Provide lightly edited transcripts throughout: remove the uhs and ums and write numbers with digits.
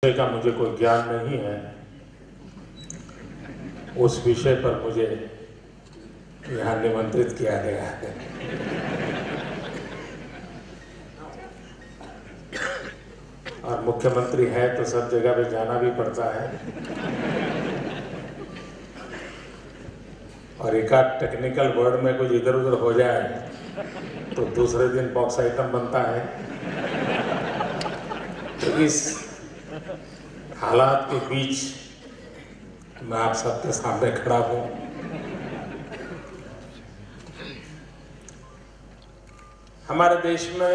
का मुझे कोई ज्ञान नहीं है, उस विषय पर मुझे यहाँ निमंत्रित किया गया है। और मुख्यमंत्री है तो सब जगह पे जाना भी पड़ता है। और एक आध टेक्निकल वर्ड में कुछ इधर उधर हो जाए तो दूसरे दिन बॉक्स आइटम बनता है। तो इस हालात के बीच मैं आप सबके सामने खड़ा हूं। हमारे देश में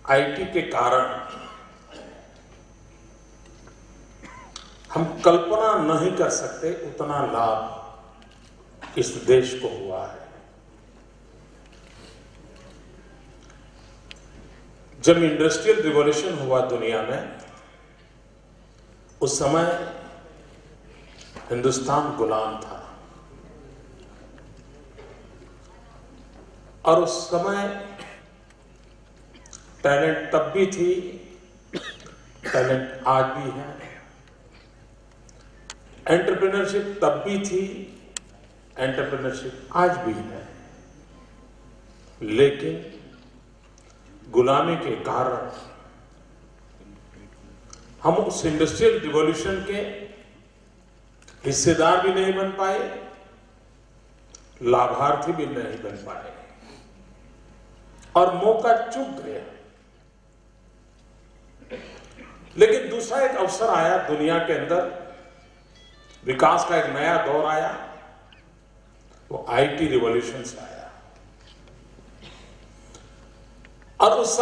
आईटी के कारण हम कल्पना नहीं कर सकते उतना लाभ इस देश को हुआ है। जब इंडस्ट्रियल रिवॉल्यूशन हुआ दुनिया में, उस समय हिंदुस्तान गुलाम था। और उस समय टैलेंट तब भी थी, टैलेंट आज भी है। एंटरप्रेन्योरशिप तब भी थी, एंटरप्रेन्योरशिप आज भी है। लेकिन गुलामी के कारण हम उस इंडस्ट्रियल रिवॉल्यूशन के हिस्सेदार भी नहीं बन पाए, लाभार्थी भी नहीं बन पाए और मौका चूक गया। लेकिन दूसरा एक अवसर आया दुनिया के अंदर, विकास का एक नया दौर आया, वो आईटी रिवॉल्यूशन से आया। और उस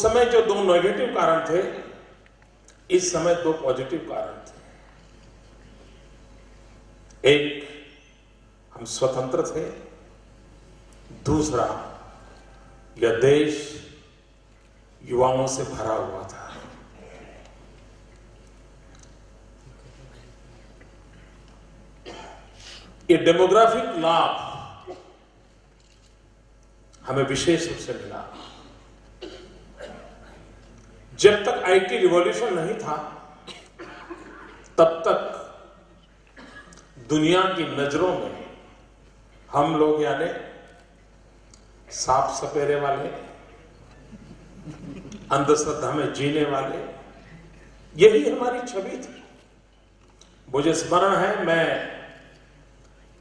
समय जो दो नेगेटिव कारण थे, इस समय दो पॉजिटिव कारण थे। एक, हम स्वतंत्र थे। दूसरा, यह देश युवाओं से भरा हुआ था। ये डेमोग्राफिक लाभ हमें विशेष रूप से मिला। जब तक आईटी रिवॉल्यूशन नहीं था, तब तक दुनिया की नजरों में हम लोग यानी साफ सपेरे वाले, अंधश्रद्धा में जीने वाले, यही हमारी छवि थी। मुझे स्मरण है, मैं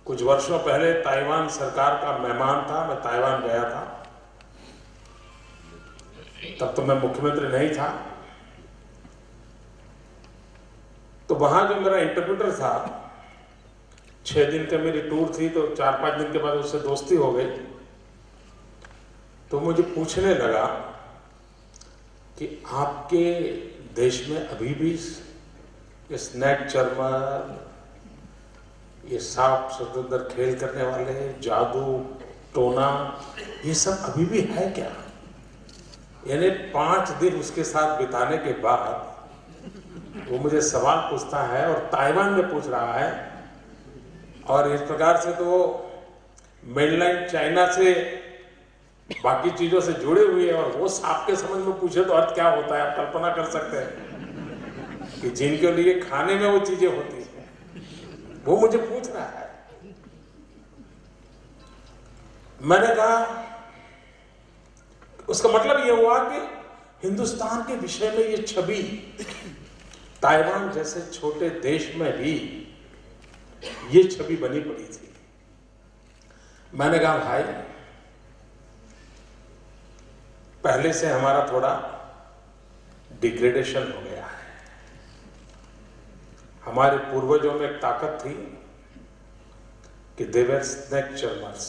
कुछ वर्षों पहले ताइवान सरकार का मेहमान था। मैं ताइवान गया था, तब तो मैं मुख्यमंत्री नहीं था। तो वहां जो मेरा इंटरप्रेटर था, 6 दिन की मेरी टूर थी, तो 4-5 दिन के बाद उससे दोस्ती हो गई। तो मुझे पूछने लगा कि आपके देश में अभी भी ये स्नैक चरमर, ये सांप समुद्र खेल करने वाले, जादू टोना, ये सब अभी भी है क्या? यानी 5 दिन उसके साथ बिताने के बाद वो मुझे सवाल पूछता है और ताइवान में पूछ रहा है। और इस प्रकार से तो वो मेनलैंड चाइना से बाकी चीजों से जुड़े हुए हैं, और वो सांप के समझ में पूछे तो अर्थ क्या होता है, आप कल्पना कर सकते हैं कि जिनके लिए खाने में वो चीजें होती है, वो मुझे पूछ रहा है। मैंने कहा, उसका मतलब यह हुआ कि हिंदुस्तान के विषय में यह छवि ताइवान जैसे छोटे देश में भी यह छवि बनी पड़ी थी। मैंने कहा, भाई पहले से हमारा थोड़ा डिग्रेडेशन हो गया है। हमारे पूर्वजों में एक ताकत थी कि दे वर स्नैक चरमर्स।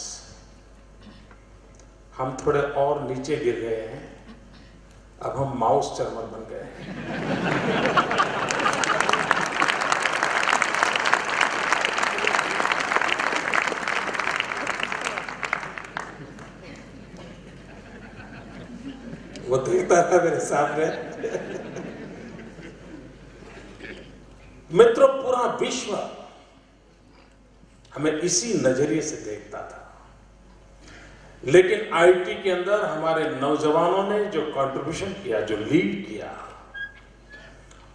हम थोड़े और नीचे गिर गए हैं, अब हम माउस चरमर बन गए हैं। वो देखता था मेरे सामने। मित्रों, पूरा विश्व हमें इसी नजरिए से देखता था। लेकिन आईटी के अंदर हमारे नौजवानों ने जो कंट्रीब्यूशन किया, जो लीड किया,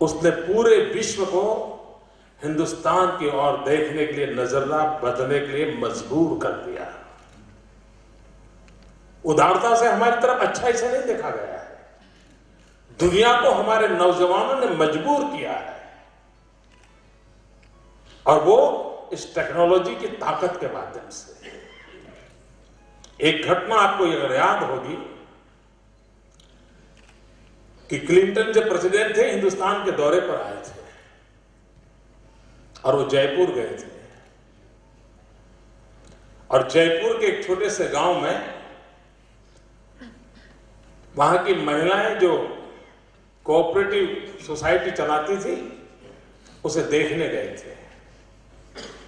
उसने पूरे विश्व को हिंदुस्तान की ओर देखने के लिए, नजरिया बदलने के लिए मजबूर कर दिया। उदारता से हमारी तरफ अच्छा इसे नहीं देखा गया है, दुनिया को हमारे नौजवानों ने मजबूर किया है, और वो इस टेक्नोलॉजी की ताकत के माध्यम से। एक घटना आपको अगर याद होगी कि क्लिंटन जब प्रेसिडेंट थे, हिंदुस्तान के दौरे पर आए थे और वो जयपुर गए थे, और जयपुर के एक छोटे से गांव में वहां की महिलाएं जो कोऑपरेटिव सोसाइटी चलाती थी, उसे देखने गए थे।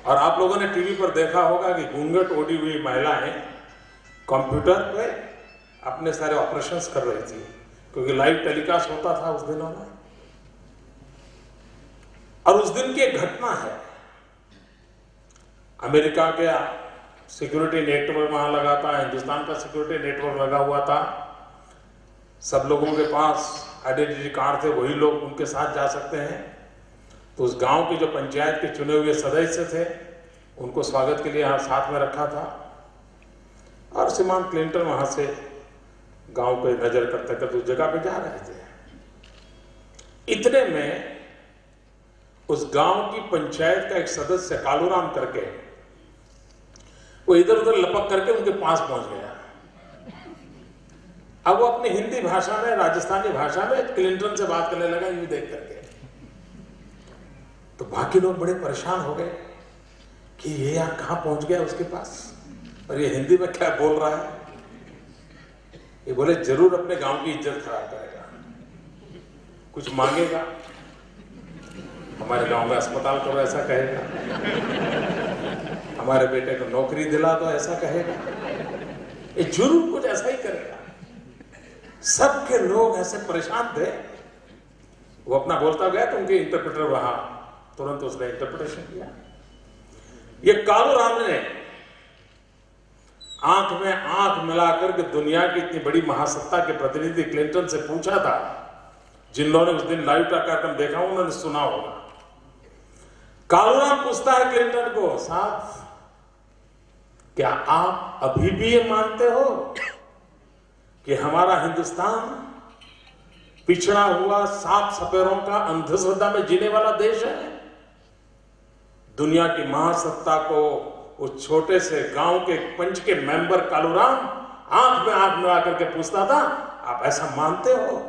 और आप लोगों ने टीवी पर देखा होगा कि घूंघट ओढ़ी हुई महिलाएं कंप्यूटर पे अपने सारे ऑपरेशंस कर रही थी, क्योंकि लाइव टेलीकास्ट होता था उस दिनों में। और उस दिन की एक घटना है, अमेरिका के सिक्योरिटी नेटवर्क वहां लगा था, हिंदुस्तान का सिक्योरिटी नेटवर्क लगा हुआ था, सब लोगों के पास आइडेंटिटी कार्ड थे, वही लोग उनके साथ जा सकते हैं। तो उस गांव के जो पंचायत के चुने हुए सदस्य थे, उनको स्वागत के लिए यहाँ साथ में रखा था, और श्रीमान क्लिंटन वहां से गांव को नजर करते करते उस जगह पे जा रहे थे। इतने में उस गांव की पंचायत का एक सदस्य कालूराम करके, वो इधर उधर लपक करके उनके पास पहुंच गया। अब वो अपनी हिंदी भाषा में, राजस्थानी भाषा में क्लिंटन से बात करने लगा, यूं देख करके। तो बाकी लोग बड़े परेशान हो गए कि ये यार कहां पहुंच गया उसके पास, और ये हिंदी में क्या बोल रहा है। ये बोले जरूर अपने गांव की इज्जत खराब करेगा, कुछ मांगेगा, हमारे गांव में अस्पताल करो ऐसा कहेगा, हमारे बेटे को नौकरी दिला दो ऐसा कहेगा, ये जरूर कुछ ऐसा ही करेगा। सबके लोग ऐसे परेशान थे। वो अपना बोलता गया तो उनके इंटरप्रेटर वहां तुरंत उसने इंटरप्रिटेशन किया। ये कालूराम ने आंख में आंख मिलाकर के दुनिया की इतनी बड़ी महासत्ता के प्रतिनिधि क्लिंटन से पूछा था, जिन लोगों ने उस दिन लाइव का कार्यक्रम देखा उन्होंने सुना होगा। कालूराम पूछता है क्लिंटन को, साहब क्या आप अभी भी ये मानते हो कि हमारा हिंदुस्तान पिछड़ा हुआ, सांप सपेरों का अंधश्रद्धा में जीने वाला देश है? दुनिया की महासत्ता को उस छोटे से गांव के पंच के मेंबर कालूराम आंख में आंख मिला करके पूछता था, आप ऐसा मानते हो?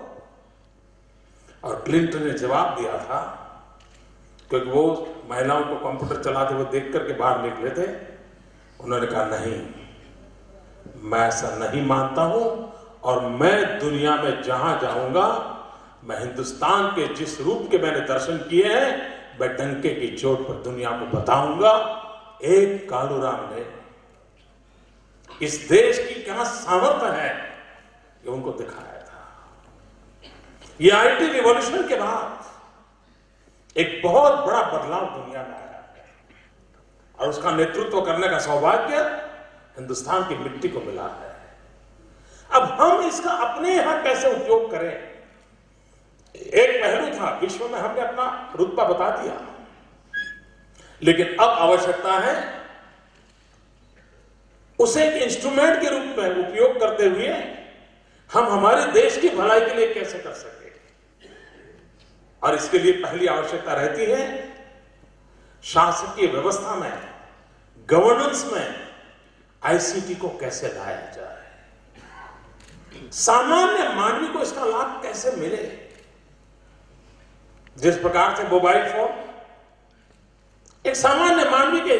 और क्लिंटन ने जवाब दिया था, क्योंकि वो महिलाओं को कंप्यूटर चलाते हुए देख करके बाहर निकले थे। उन्होंने कहा, नहीं, मैं ऐसा नहीं मानता हूं, और मैं दुनिया में जहां जाऊंगा, मैं हिंदुस्तान के जिस रूप के मैंने दर्शन किए हैं, मैं डंके की चोट पर दुनिया को बताऊंगा। एक कालूराम ने इस देश की क्या सामर्थ्य है ये उनको दिखाया था। ये आईटी रिवॉल्यूशन के बाद एक बहुत बड़ा बदलाव दुनिया में आया है, और उसका नेतृत्व करने का सौभाग्य हिंदुस्तान की मिट्टी को मिला है। अब हम इसका अपने यहां कैसे उपयोग करें? एक पहलू था, विश्व में हमने अपना रुतबा बता दिया, लेकिन अब आवश्यकता है उसे एक इंस्ट्रूमेंट के रूप में उपयोग करते हुए हम हमारे देश की भलाई के लिए कैसे कर सके। और इसके लिए पहली आवश्यकता रहती है शासकीय व्यवस्था में, गवर्नेंस में आईसीटी को कैसे लाया जाए, सामान्य मानवी को इसका लाभ कैसे मिले। जिस प्रकार से मोबाइल फोन एक सामान्य मानवी के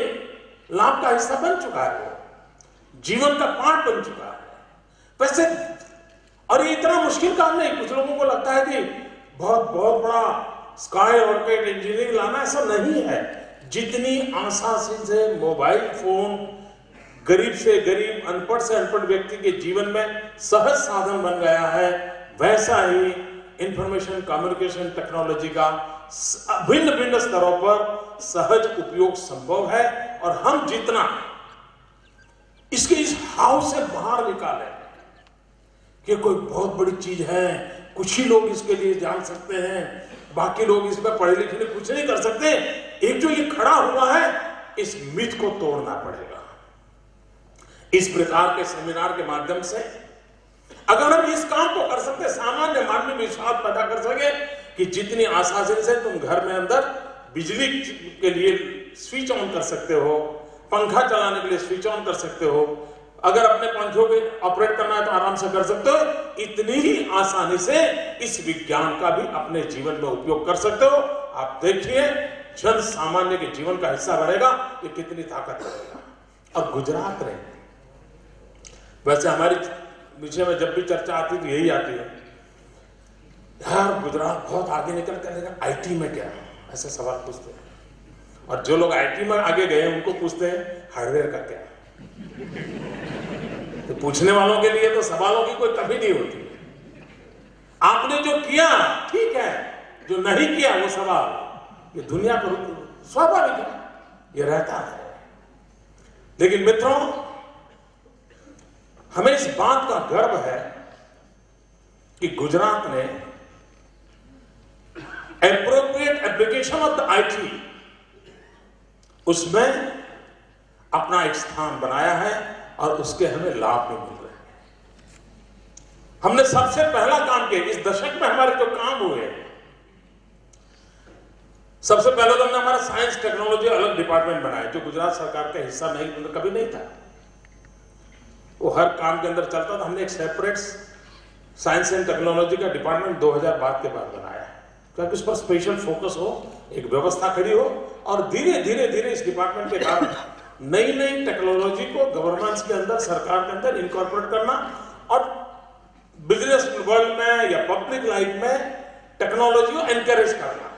लाभ का हिस्सा बन चुका है, वो जीवन का पार्ट बन चुका है वैसे। और ये इतना मुश्किल काम नहीं, कुछ लोगों को लगता है कि बहुत बहुत बड़ा स्काई रॉकेट इंजीनियरिंग लाना, ऐसा नहीं है। जितनी आसानी से मोबाइल फोन गरीब से गरीब, अनपढ़ से अनपढ़ व्यक्ति के जीवन में सहज साधन बन गया है, वैसा ही इंफॉर्मेशन कम्युनिकेशन टेक्नोलॉजी का भिन्न भिन्न स्तरों पर सहज उपयोग संभव है। और हम जितना इसके इस हाव से बाहर निकालें कि कोई बहुत बड़ी चीज है, कुछ ही लोग इसके लिए जान सकते हैं, बाकी लोग इसमें पढ़े लिखे ने कुछ नहीं कर सकते। एक जो ये खड़ा हुआ है, इस मिथ को तोड़ना पड़ेगा। इस प्रकार के सेमिनार के माध्यम से अगर हम इस काम को कर सकते, सामान्य मान में विश्वास पैदा कर सके कि जितनी आसानी से तुम घर में अंदर बिजली के लिए स्विच ऑन कर सकते हो, पंखा चलाने के लिए स्विच ऑन कर सकते हो, अगर अपने पंखों को ऑपरेट करना है तो आराम से कर सकते हो, इतनी ही आसानी से इस विज्ञान का भी अपने जीवन में उपयोग कर सकते हो। आप देखिए जन सामान्य के जीवन का हिस्सा बनेगा, ये कितनी ताकत रहेगा। और गुजरात ने, वैसे हमारी विषय में जब भी चर्चा आती तो यही आती है, यार गुजरात बहुत आगे निकल कर, लेकिन आईटी में क्या, ऐसे सवाल पूछते हैं। और जो लोग आईटी में आगे गए उनको पूछते हैं हार्डवेयर का क्या। तो पूछने वालों के लिए तो सवालों की कोई कमी नहीं होती। आपने जो किया ठीक है, जो नहीं किया वो सवाल, ये दुनिया पर स्वाभाविक है, ये रहता है। लेकिन मित्रों, हमें इस बात का गर्व है कि गुजरात ने appropriate application of the IT, उसमें अपना एक स्थान बनाया है और उसके हमें लाभ भी मिल रहे हैं। हमने सबसे पहला काम किया इस दशक में, हमारे जो काम हुए, सबसे पहले तो हमने हमारा साइंस टेक्नोलॉजी अलग डिपार्टमेंट बनाया, जो गुजरात सरकार का हिस्सा नहीं, कभी नहीं था। वो हर काम के अंदर चलता था। हमने एक सेपरेट साइंस एंड टेक्नोलॉजी का डिपार्टमेंट 2000 के बाद बनाया है, ताकि उस पर स्पेशल फोकस हो, एक व्यवस्था खड़ी हो, और धीरे धीरे धीरे इस डिपार्टमेंट के कारण नई नई टेक्नोलॉजी को गवर्नेंस के अंदर, सरकार के अंदर इनकॉर्पोरेट करना, और बिजनेस वर्ल्ड में या पब्लिक लाइफ में टेक्नोलॉजी को एनकरेज करना,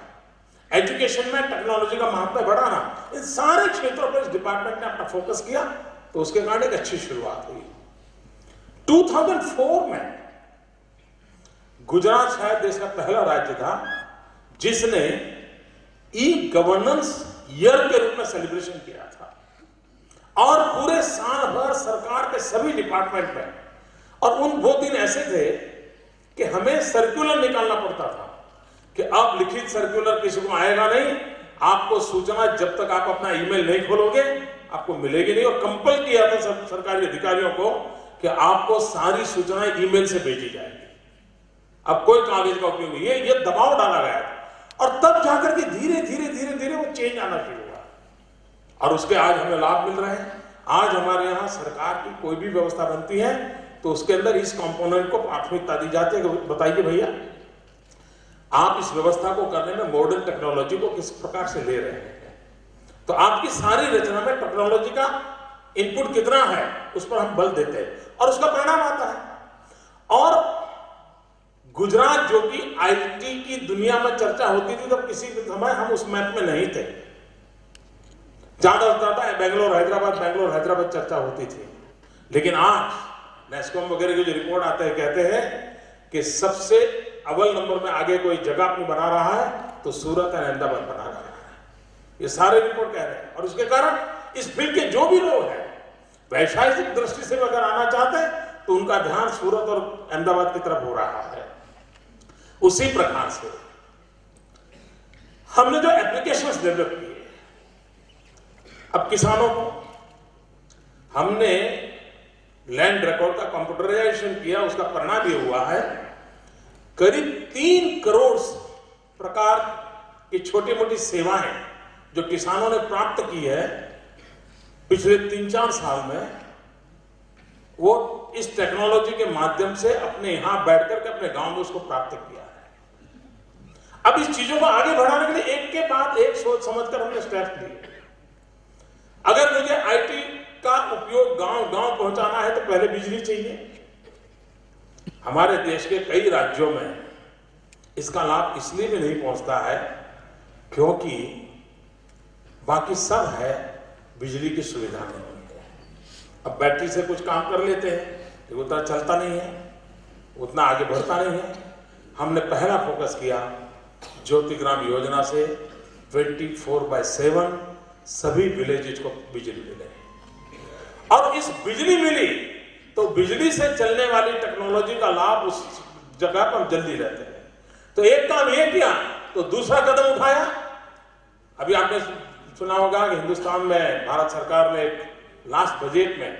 एजुकेशन में टेक्नोलॉजी का महत्व बढ़ाना, इन सारे क्षेत्रों पर इस डिपार्टमेंट ने अपना फोकस किया। तो उसके कारण एक अच्छी शुरुआत हुई। 2004 में गुजरात शायद देश का पहला राज्य था जिसने ई गवर्नेंस ईयर के रूप में सेलिब्रेशन किया था, और पूरे साल भर सरकार के सभी डिपार्टमेंट में, और वो दिन ऐसे थे कि हमें सर्कुलर निकालना पड़ता था कि अब लिखित सर्कुलर किसी को आएगा नहीं, आपको सूचना जब तक आप अपना ईमेल नहीं खोलोगे आपको मिलेगी नहीं। और कंपल किया था सरकारी अधिकारियों को कि आपको सारी सूचनाएं ईमेल से भेजी जाएगी, अब कोई कागज का उपयोग नहीं है। ये दबाव डाला गया था, और तब जाकर के धीरे धीरे धीरे धीरे वो चेंज आना शुरू हुआ, और उसके आज हमें लाभ मिल रहे हैं। आज हमारे यहाँ सरकार की कोई भी व्यवस्था बनती है तो उसके अंदर इस कंपोनेंट को प्राथमिकता दी जाती है। बताइए भैया, आप इस व्यवस्था को करने में मॉडर्न टेक्नोलॉजी को किस प्रकार से ले रहे हैं, तो आपकी सारी रचना में टेक्नोलॉजी का इनपुट कितना है उस पर हम बल देते हैं, और उसका परिणाम आता है। और गुजरात, जो कि आईटी की दुनिया में चर्चा होती थी, तब किसी भी समय हम उस मैप में नहीं थे। ज्यादा बेंगलोर हैदराबाद चर्चा होती थी, लेकिन आज नेस्कॉम वगैरह के जो रिपोर्ट आते हैं कहते हैं कि सबसे अव्वल नंबर में आगे कोई जगह अपनी बना रहा है तो सूरत और अहमदाबाद बना रहा है। ये सारे रिपोर्ट कह रहे हैं, और उसके कारण इस फील्ड के जो भी लोग हैं वैश्विक दृष्टि से अगर आना चाहते हैं तो उनका ध्यान सूरत और अहमदाबाद की तरफ हो रहा है। उसी प्रकार से हमने जो एप्लीकेशंस डेवलप किए, अब किसानों को हमने लैंड रिकॉर्ड का कंप्यूटराइजेशन किया, उसका परिणाम ये हुआ है करीब 3 करोड़ प्रकार की छोटी मोटी सेवाएं जो किसानों ने प्राप्त की है पिछले 3-4 साल में, वो इस टेक्नोलॉजी के माध्यम से अपने यहां बैठकर के अपने गांव में उसको प्राप्त किया है। अब इस चीजों को आगे बढ़ाने के लिए एक के बाद एक सोच समझकर हमने स्टेप लिए। अगर मुझे आईटी का उपयोग गांव पहुंचाना है तो पहले बिजली चाहिए। हमारे देश के कई राज्यों में इसका लाभ इसलिए भी नहीं पहुंचता है क्योंकि बाकी सब है, बिजली की सुविधा नहीं है। अब बैटरी से कुछ काम कर लेते हैं, लेकिन उतना चलता नहीं है, उतना आगे बढ़ता नहीं है। हमने पहला फोकस किया ज्योतिग्राम योजना से 24/7 सभी विलेजेज को बिजली मिले, और इस बिजली मिली तो बिजली से चलने वाली टेक्नोलॉजी का लाभ उस जगह पर जल्दी रहते हैं। तो एक काम ये किया तो दूसरा कदम उठाया। अभी आपने सुना होगा कि हिंदुस्तान में भारत सरकार ने एक लास्ट बजट में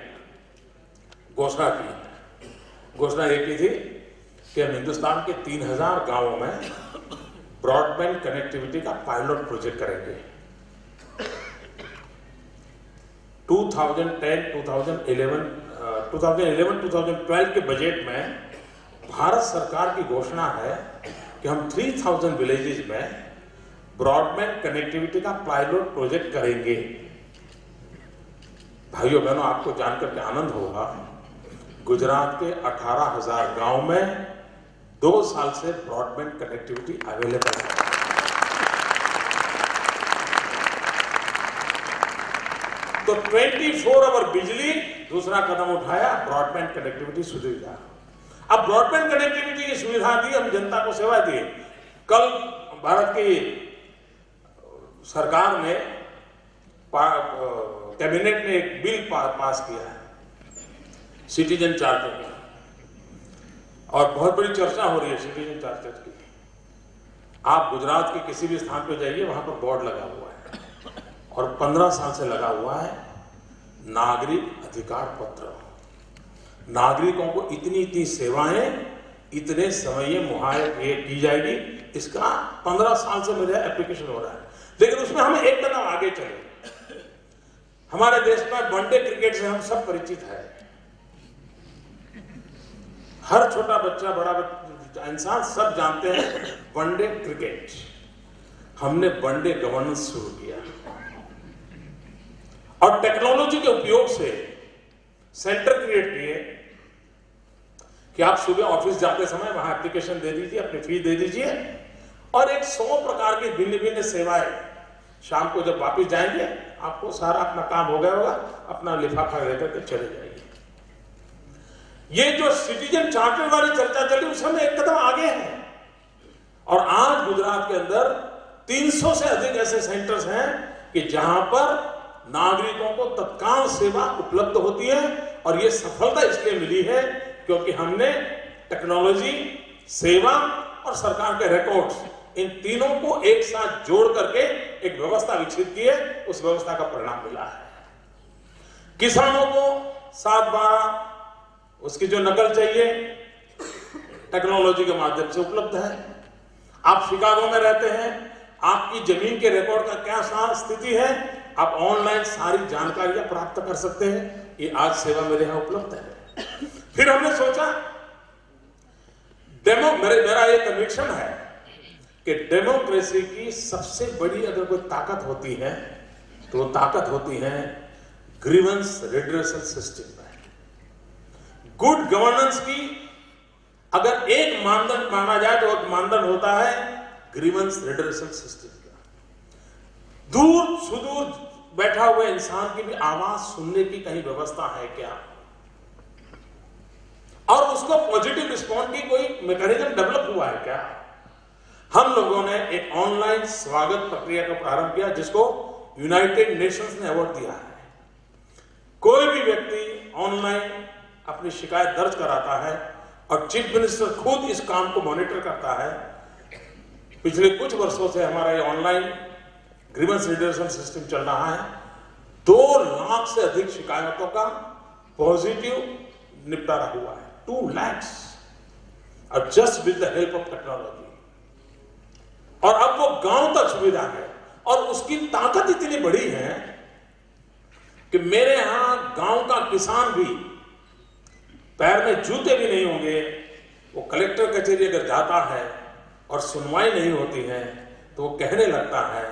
घोषणा ये की थी कि हम हिंदुस्तान के 3000 गांवों में ब्रॉडबैंड कनेक्टिविटी का पायलट प्रोजेक्ट करेंगे। 2011-2012 के बजट में भारत सरकार की घोषणा है कि हम 3000 विलेजेस में ब्रॉडबैंड कनेक्टिविटी का पायलट प्रोजेक्ट करेंगे। भाइयों बहनों, आपको जानकर के आनंद होगा, गुजरात के 18,000 गांव में 2 साल से ब्रॉडबैंड कनेक्टिविटी अवेलेबल है। तो 24 आवर बिजली, दूसरा कदम उठाया ब्रॉडबैंड कनेक्टिविटी सुविधा। अब ब्रॉडबैंड कनेक्टिविटी की सुविधा दी, हम जनता को सेवा दी। कल भारत की सरकार ने कैबिनेट ने एक बिल पास किया है सिटीजन चार्टर का, और बहुत बड़ी चर्चा हो रही है सिटीजन चार्टर की। आप गुजरात के किसी भी स्थान पर जाइए, वहां पर बोर्ड लगा हुआ है और 15 साल से लगा हुआ है नागरिक अधिकार पत्र। नागरिकों को इतनी सेवाएं इतने समय मुहैया की जाएगी, इसका 15 साल से मेरा एप्लीकेशन हो रहा है। लेकिन उसमें हम एक कदम आगे चले। हमारे देश में वनडे क्रिकेट से हम सब परिचित है। हर छोटा बच्चा बड़ा इंसान सब जानते हैं वनडे क्रिकेट। हमने वनडे गवर्नेंस शुरू किया और टेक्नोलॉजी के उपयोग से सेंटर क्रिएट किए कि आप सुबह ऑफिस जाते समय वहां एप्लीकेशन दे दीजिए, अपनी फीस दे दीजिए और एक 100 प्रकार की भिन्न भिन्न सेवाएं। शाम को जब वापस जाएंगे आपको सारा अपना काम हो गया होगा, अपना लिफाफा लेकर के चले जाइए। ये जो सिटीजन चार्टर वाली चर्चा चली उसमें हम एक कदम आगे हैं और आज गुजरात के अंदर 300 से अधिक ऐसे सेंटर्स हैं कि जहां पर नागरिकों को तत्काल सेवा उपलब्ध होती है। और ये सफलता इसलिए मिली है क्योंकि हमने टेक्नोलॉजी, सेवा और सरकार के रिकॉर्ड्स, इन तीनों को एक साथ जोड़ करके एक व्यवस्था विकसित की है। उस व्यवस्था का परिणाम मिला है। किसानों को 7/12 उसकी जो नकल चाहिए टेक्नोलॉजी के माध्यम से उपलब्ध है। आप शिकागो में रहते हैं, आपकी जमीन के रिकॉर्ड का क्या स्थिति है, आप ऑनलाइन सारी जानकारियां प्राप्त कर सकते हैं। ये आज सेवा मेरे यहां उपलब्ध है। फिर हमने सोचा मेरा ये कन्विक्शन है कि डेमोक्रेसी की सबसे बड़ी अगर कोई ताकत होती है तो वो ताकत होती है ग्रीवेंस रिड्रेसल सिस्टम में। गुड गवर्नेंस की अगर एक मानदंड माना जाए तो एक मानदंड होता है ग्रीवेंस रिड्रेसल सिस्टम का। दूर सुदूर बैठा हुआ इंसान की भी आवाज सुनने की कहीं व्यवस्था है क्या, और उसको पॉजिटिव रिस्पॉन्ड की कोई मैकेनिज्म डेवलप हुआ है क्या। हम लोगों ने एक ऑनलाइन स्वागत प्रक्रिया का प्रारंभ किया जिसको यूनाइटेड नेशंस ने अवार्ड दिया है। कोई भी व्यक्ति ऑनलाइन अपनी शिकायत दर्ज कराता है और चीफ मिनिस्टर खुद इस काम को मॉनिटर करता है। पिछले कुछ वर्षों से हमारा ये ऑनलाइन ग्रीवेंस रिड्रेसल सिस्टम चल रहा है। 2 लाख से अधिक शिकायतों का पॉजिटिव निपटारा हुआ है। 2 लाख और just with the help of technology. और अब वो गांव तक सुविधा है और उसकी ताकत इतनी बड़ी है कि मेरे यहां गांव का किसान भी पैर में जूते भी नहीं होंगे, वो कलेक्टर कचहरी अगर जाता है और सुनवाई नहीं होती है तो वो कहने लगता है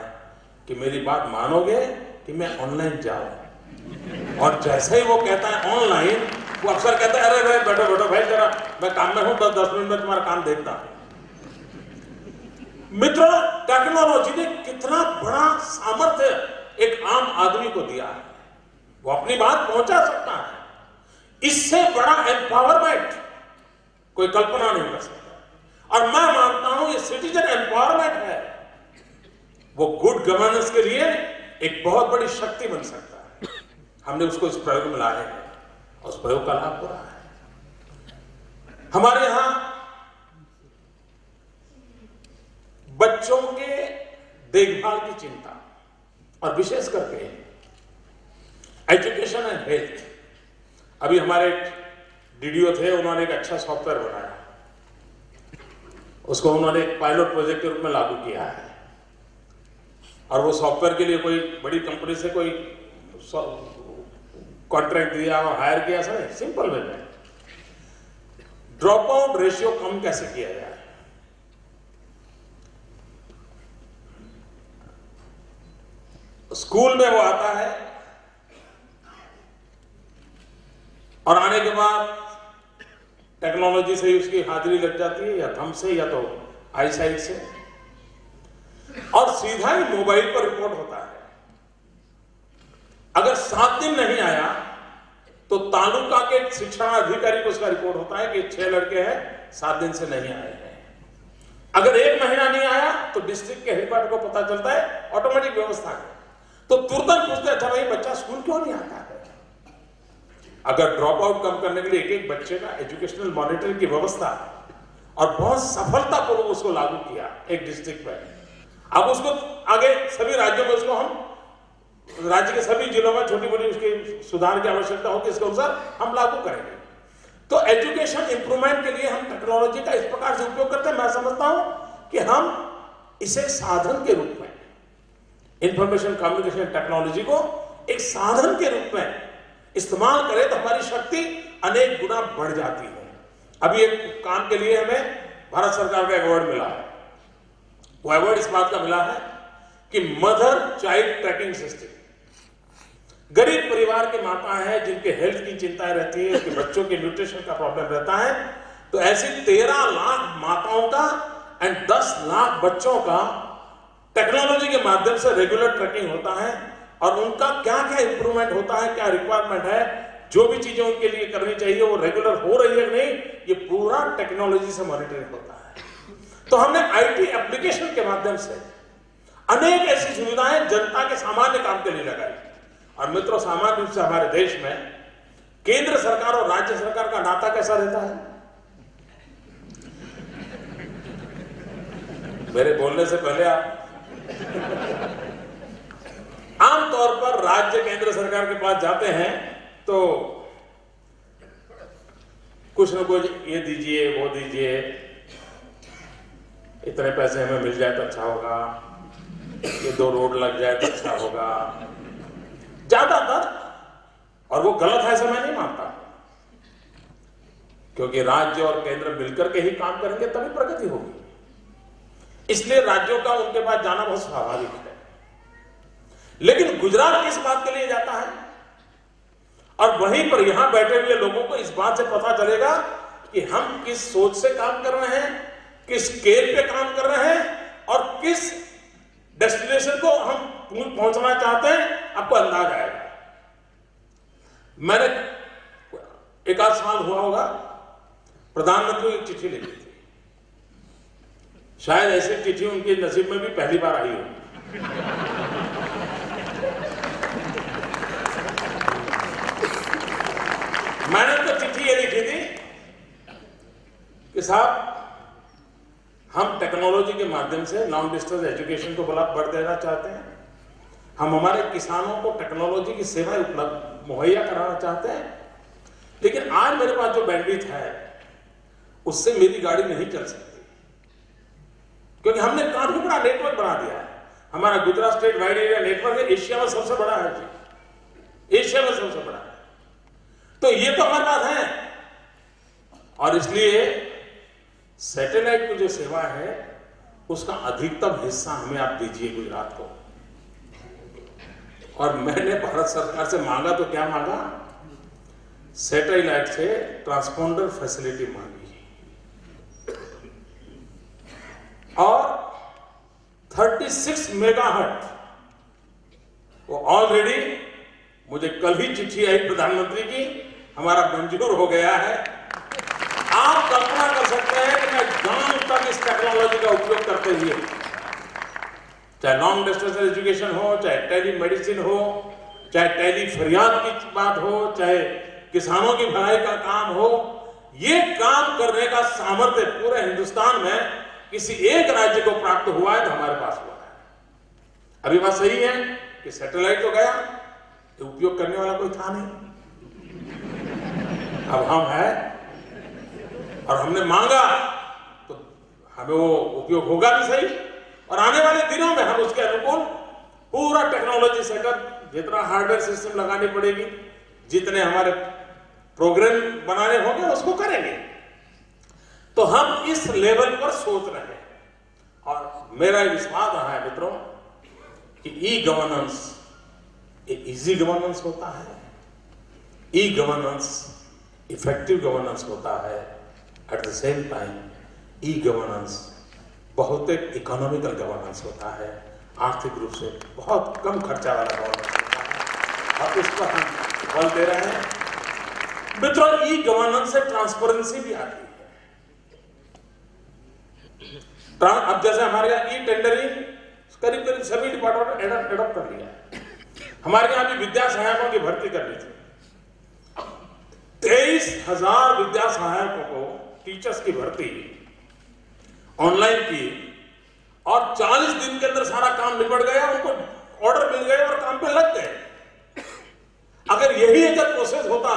कि मेरी बात मानोगे कि मैं ऑनलाइन जाऊं। और जैसे ही वो कहता है ऑनलाइन, वो अक्सर कहता है अरे बैठो भाई जरा मैं काम में हूं, 10 मिनट में तुम्हारा काम देखता हूं। मित्रों, टेक्नोलॉजी ने कितना बड़ा सामर्थ्य एक आम आदमी को दिया है। वो अपनी बात पहुंचा सकता है। इससे बड़ा एम्पावरमेंट कोई कल्पना नहीं कर सकता। और मैं मानता हूं ये सिटीजन एम्पावरमेंट है, वो गुड गवर्नेंस के लिए एक बहुत बड़ी शक्ति बन सकता है। हमने उसको इस प्रयोग में लाए हैं और उस प्रयोग का लाभ हो रहा है। हमारे यहां बच्चों के देखभाल की चिंता और विशेष करके एजुकेशन एंड हेल्थ, अभी हमारे डीडीओ थे, उन्होंने एक अच्छा सॉफ्टवेयर बनाया, उसको उन्होंने एक पायलट प्रोजेक्ट के रूप में लागू किया है और वो सॉफ्टवेयर के लिए कोई बड़ी कंपनी से कोई कॉन्ट्रैक्ट दिया और हायर किया, ऐसा नहीं, सिंपल वे में ड्रॉप आउट रेशियो कम कैसे किया जाए। स्कूल में वो आता है और आने के बाद टेक्नोलॉजी से ही उसकी हाजिरी लग जाती है, या थंब से या तो आई साइट से, और सीधा ही मोबाइल पर रिपोर्ट होता है। अगर 7 दिन नहीं आया तो तालुका के शिक्षा अधिकारी को उसका रिपोर्ट होता है कि 6 लड़के हैं 7 दिन से नहीं आए हैं। अगर 1 महीना नहीं आया तो डिस्ट्रिक्ट के हेडक्वार्टर को पता चलता है, ऑटोमेटिक व्यवस्था है, तो तुरंत पूछते हैं, अच्छा भाई बच्चा स्कूल क्यों नहीं आता है। अगर ड्रॉप आउट कम करने के लिए एक बच्चे का एजुकेशनल मॉनिटरिंग की व्यवस्था और बहुत सफलतापूर्वक उसको लागू किया एक डिस्ट्रिक्ट में, अब उसको आगे सभी राज्यों में उसको हम राज्य के सभी जिलों में छोटी मोटी उसकी सुधार की आवश्यकता होगी, इसके अनुसार हम लागू करेंगे। तो एजुकेशन इंप्रूवमेंट के लिए हम टेक्नोलॉजी का इस प्रकार से उपयोग करते हैं। मैं समझता हूं कि हम इसे साधन के रूप में, इंफॉर्मेशन कम्युनिकेशन टेक्नोलॉजी को एक साधन के रूप में इस्तेमाल करें तो हमारी शक्ति अनेक गुना बढ़ जाती है। अभी एक काम के लिए हमें भारत सरकार का अवार्ड मिला है। वो अवार्ड इस बात का मिला है कि मदर चाइल्ड ट्रैकिंग सिस्टम, गरीब परिवार के माता है जिनके हेल्थ की चिंताएं रहती है, उनके बच्चों के न्यूट्रिशन का प्रॉब्लम रहता है, तो ऐसी 13 लाख माताओं का एंड 10 लाख बच्चों का टेक्नोलॉजी के माध्यम से रेगुलर ट्रैकिंग होता है और उनका क्या क्या इंप्रूवमेंट होता है, क्या रिक्वायरमेंट है, जो भी चीजें उनके लिए करनी चाहिए वो रेगुलर हो रही है नहीं, ये पूरा टेक्नोलॉजी से मॉनिटरिंग होता है। तो हमने आईटी एप्लीकेशन के माध्यम से अनेक ऐसी सुविधाएं जनता के सामान्य काम के लिए लगाई। और मित्रों, सामान्य रूप से हमारे देश में केंद्र सरकार और राज्य सरकार का नाता कैसा रहता है? मेरे बोलने से पहले आप आमतौर पर राज्य केंद्र सरकार के पास जाते हैं तो कुछ न कुछ ये दीजिए वो दीजिए, इतने पैसे हमें मिल जाए तो अच्छा होगा, ये 2 रोड लग जाए तो अच्छा होगा, ज्यादातर। और वो गलत है ऐसा मैं नहीं मानता, क्योंकि राज्य और केंद्र मिलकर के ही काम करेंगे तभी प्रगति होगी। इसलिए राज्यों का उनके पास जाना बहुत स्वाभाविक है। लेकिन गुजरात किस बात के लिए जाता है? और वहीं पर यहां बैठे हुए लोगों को इस बात से पता चलेगा कि हम किस सोच से काम कर रहे हैं, किस स्केल पे काम कर रहे हैं और किस डेस्टिनेशन को हम पहुंचना चाहते हैं, आपको अंदाज आएगा। मैंने 1 आध साल हुआ होगा, प्रधानमंत्री को एक चिट्ठी लिखी थी। शायद ऐसी चिट्ठी उनके नसीब में भी पहली बार आई होगी। मैंने तो चिट्ठी ये लिखी थी कि साहब, हम टेक्नोलॉजी के माध्यम से लॉन्ग डिस्टेंस एजुकेशन को बढ़ देना चाहते हैं, हम हमारे किसानों को टेक्नोलॉजी की सेवाएं उपलब्ध मुहैया कराना चाहते हैं, लेकिन आज मेरे पास जो बैंडविड्थ है उससे मेरी गाड़ी नहीं चल सकती, क्योंकि हमने काफी बड़ा नेटवर्क बना दिया है। हमारा Gujarat state wide area network Asia में सबसे बड़ा है जी, एशिया में सबसे बड़ा है। तो ये तो हमारे पास है, और इसलिए सैटेलाइट की जो सेवा है उसका अधिकतम हिस्सा हमें आप दीजिए गुजरात को। और मैंने भारत सरकार से मांगा तो क्या मांगा? सैटेलाइट से ट्रांसपोंडर फैसिलिटी मांगी और 36 मेगाहर्ट्ज वो ऑलरेडी, मुझे कल ही चिट्ठी आई प्रधानमंत्री की, हमारा मंजूर हो गया है। आप कल्पना कर सकते हैं कि मैं गांव तक इस टेक्नोलॉजी का उपयोग करते हुए, चाहे लॉन्ग डिस्टेंस एजुकेशन हो, चाहे टेली मेडिसिन हो, चाहे टेली फरियाद की बात हो, चाहे किसानों की भलाई का काम हो, ये काम करने का सामर्थ्य पूरे हिंदुस्तान में किसी एक राज्य को प्राप्त हुआ है तो हमारे पास हुआ है। अभी बात सही है कि सैटेलाइट तो गया, तो उपयोग करने वाला कोई था नहीं। अब हम हैं और हमने मांगा तो हमें वो उपयोग होगा भी सही, और आने वाले दिनों में हम उसके अनुकूल पूरा टेक्नोलॉजी सेटअप, जितना हार्डवेयर सिस्टम लगानी पड़ेगी, जितने हमारे प्रोग्राम बनाने होंगे उसको करेंगे। तो हम इस लेवल पर सोच रहे हैं, और मेरा विश्वास रहा है मित्रों कि ई गवर्नेंस एक इजी गवर्नेंस होता है, ई गवर्नेंस इफेक्टिव गवर्नेंस होता है, at the same time e governance बहुत एक इकोनॉमिकल गवर्नेंस होता है, आर्थिक रूप से बहुत कम खर्चा वाला गवर्नेंस होता है, और इस पर हम बल दे रहे हैं। मित्रों, ई गवर्नेंस से ट्रांसपेरेंसी भी आती है। अब जैसे हमारे यहाँ ई टेंडरिंग करीब करीब सभी डिपार्टमेंट ने एडॉप्ट कर लिया है। हमारे यहाँ भी विद्या सहायकों की भर्ती करनी थी, 23,000 विद्या सहायकों को टीचर्स की भर्ती ऑनलाइन की, और 40 दिन के अंदर सारा काम निपट गया, उनको ऑर्डर मिल गए और काम पे लग गए। अगर यही अगर प्रोसेस होता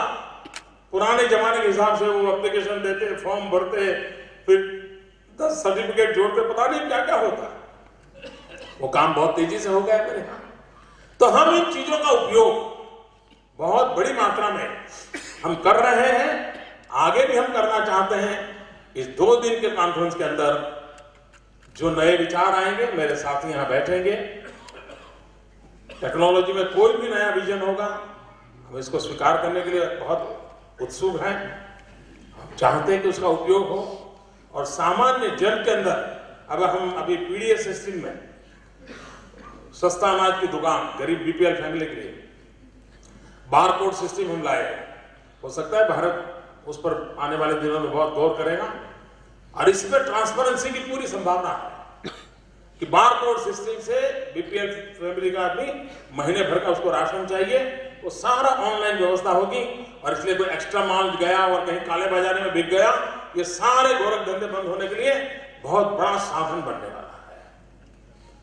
पुराने जमाने के हिसाब से, वो एप्लीकेशन देते, फॉर्म भरते, फिर 10 सर्टिफिकेट जोड़ते, पता नहीं क्या क्या होता, वो काम बहुत तेजी से हो गया मेरे यहाँ। तो हम इन चीजों का उपयोग बहुत बड़ी मात्रा में हम कर रहे हैं, आगे भी हम करना चाहते हैं। इस 2 दिन के कॉन्फ्रेंस के अंदर जो नए विचार आएंगे, मेरे साथी यहां बैठेंगे, टेक्नोलॉजी में कोई भी नया विजन होगा, हम इसको स्वीकार करने के लिए बहुत उत्सुक हैं। हम चाहते हैं कि उसका उपयोग हो, और सामान्य जन के अंदर, अब हम अभी पीडीएस सिस्टम में सस्ता अनाज की दुकान गरीब बीपीएल फैमिली के लिए बारकोड सिस्टम हम लाए। हो सकता है भारत उस पर आने वाले दिनों में बहुत गौर करेगा, और इसमें ट्रांसपेरेंसी की पूरी संभावना है कि बारकोड सिस्टम से बीपीएल फैमिली का आदमी महीने भर का उसको राशन चाहिए, वो सारा ऑनलाइन व्यवस्था होगी, और इसलिए कोई एक्स्ट्रा माल गया और कहीं काले बाजारे में बिक गया, ये सारे गोरख धंधे बंद होने के लिए बहुत बड़ा साधन बनने वाला है।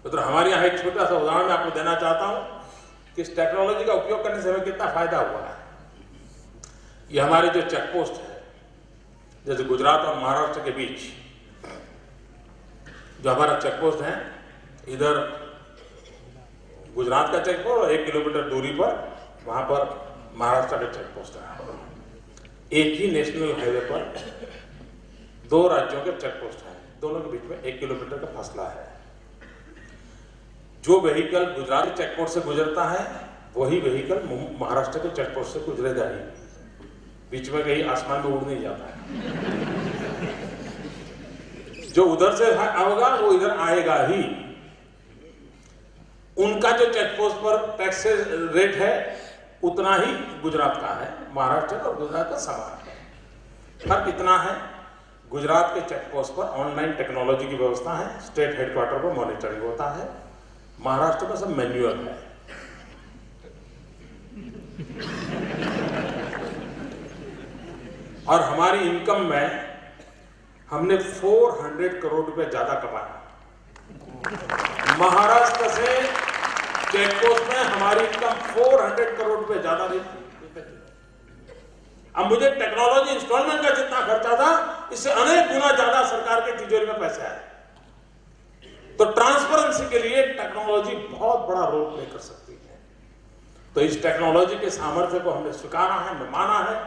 तो हमारे यहाँ एक छोटा सा उदाहरण मैं आपको देना चाहता हूं कि इस टेक्नोलॉजी का उपयोग करने से हमें कितना फायदा हुआ है। ये हमारे जो चेक पोस्ट है, जैसे गुजरात और महाराष्ट्र के बीच जो हमारा चेक पोस्ट है, इधर गुजरात का चेक पोस्ट और 1 किलोमीटर दूरी पर वहां पर महाराष्ट्र का चेक पोस्ट है। एक ही नेशनल हाईवे पर 2 राज्यों के चेक पोस्ट है, दोनों के बीच में 1 किलोमीटर का फासला है। जो व्हीकल गुजरात चेक पोस्ट से गुजरता है, वही व्हीकल महाराष्ट्र के चेक पोस्ट से गुजरेगा ही, बीच में कहीं आसमान में उड़ नहीं जाता है। जो उधर से आएगा वो इधर आएगा ही। उनका जो चेक पोस्ट पर टैक्स रेट है उतना ही गुजरात का है, महाराष्ट्र और गुजरात का समान है। फर्क इतना है, गुजरात के चेक पोस्ट पर ऑनलाइन टेक्नोलॉजी की व्यवस्था है, स्टेट हेडक्वार्टर पर मॉनिटरिंग होता है, महाराष्ट्र में सब मैन्युअल है। और हमारी इनकम में हमने 400 करोड़ रुपए ज्यादा कमाया। महाराष्ट्र से चेक पोस्ट में हमारी इनकम 400 करोड़ रुपए ज्यादा रही। अब मुझे टेक्नोलॉजी इंस्टॉलमेंट का जितना खर्चा था, इससे अनेक गुना ज्यादा सरकार के तिजोरी में पैसा है। तो ट्रांसपेरेंसी के लिए टेक्नोलॉजी बहुत बड़ा रोल प्ले कर सकती है। तो इस टेक्नोलॉजी के सामर्थ्य को हमने स्वीकारा है, माना है,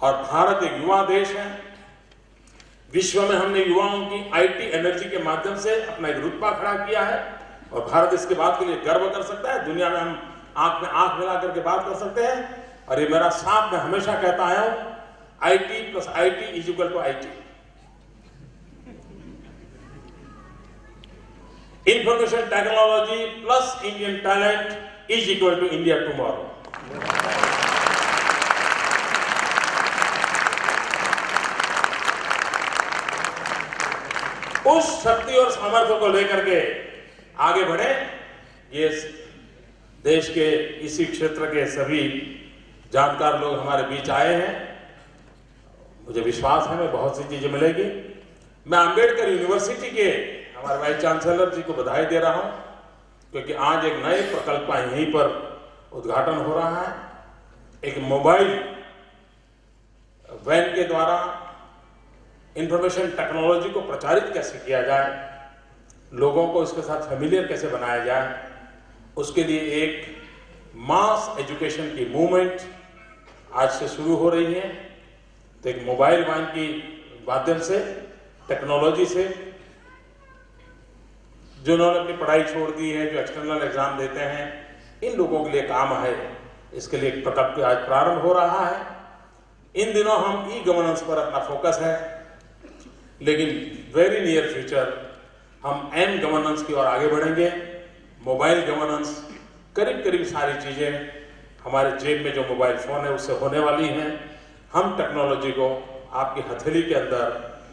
और भारत एक युवा देश है। विश्व में हमने युवाओं की आईटी एनर्जी के माध्यम से अपना एक रुतबा खड़ा किया है, और भारत इसके बात के लिए गर्व कर सकता है। दुनिया में हम आंख में आंख मिला करके बात कर सकते हैं। और ये मेरा साथ में हमेशा कहता आया हूं, IT plus IT is equal to IT. Information technology plus Indian talent is equal to India tomorrow. उस शक्ति और सामर्थ्य को लेकर के आगे बढ़े। ये देश के इसी क्षेत्र के सभी जानकार लोग हमारे बीच आए हैं। मुझे विश्वास है मैं बहुत सी चीजें मिलेगी। मैं अंबेडकर यूनिवर्सिटी के हमारे वाइस चांसलर जी को बधाई दे रहा हूं, क्योंकि आज एक नए प्रकल्प का यहीं पर उद्घाटन हो रहा है। एक मोबाइल वैन के द्वारा इंफॉर्मेशन टेक्नोलॉजी को प्रचारित कैसे किया जाए, लोगों को इसके साथ फेमिलियर कैसे बनाया जाए, उसके लिए एक मास एजुकेशन की मूवमेंट आज से शुरू हो रही है। तो एक मोबाइल वैन की माध्यम से, टेक्नोलॉजी से, जिन्होंने अपनी पढ़ाई छोड़ दी है, जो एक्सटर्नल एग्जाम देते हैं, इन लोगों के लिए काम है। इसके लिए एक प्रकल्प आज प्रारंभ हो रहा है। इन दिनों हम ई गवर्नेंस पर अपना फोकस है, लेकिन वेरी नियर फ्यूचर हम एम गवर्नेंस की ओर आगे बढ़ेंगे। मोबाइल गवर्नेंस, करीब करीब सारी चीजें हमारे जेब में जो मोबाइल फोन है उससे होने वाली हैं। हम टेक्नोलॉजी को आपकी हथेली के अंदर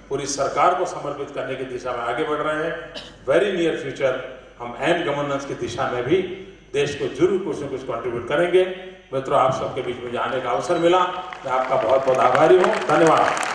पूरी सरकार को समर्पित करने की दिशा में आगे बढ़ रहे हैं। वेरी नियर फ्यूचर हम एम गवर्नेंस की दिशा में भी देश को जरूर कुछ न कुछ कंट्रीब्यूट करेंगे। मित्रों, आप सबके बीच में आने का अवसर मिला, मैं आपका बहुत बहुत आभारी हूँ। धन्यवाद।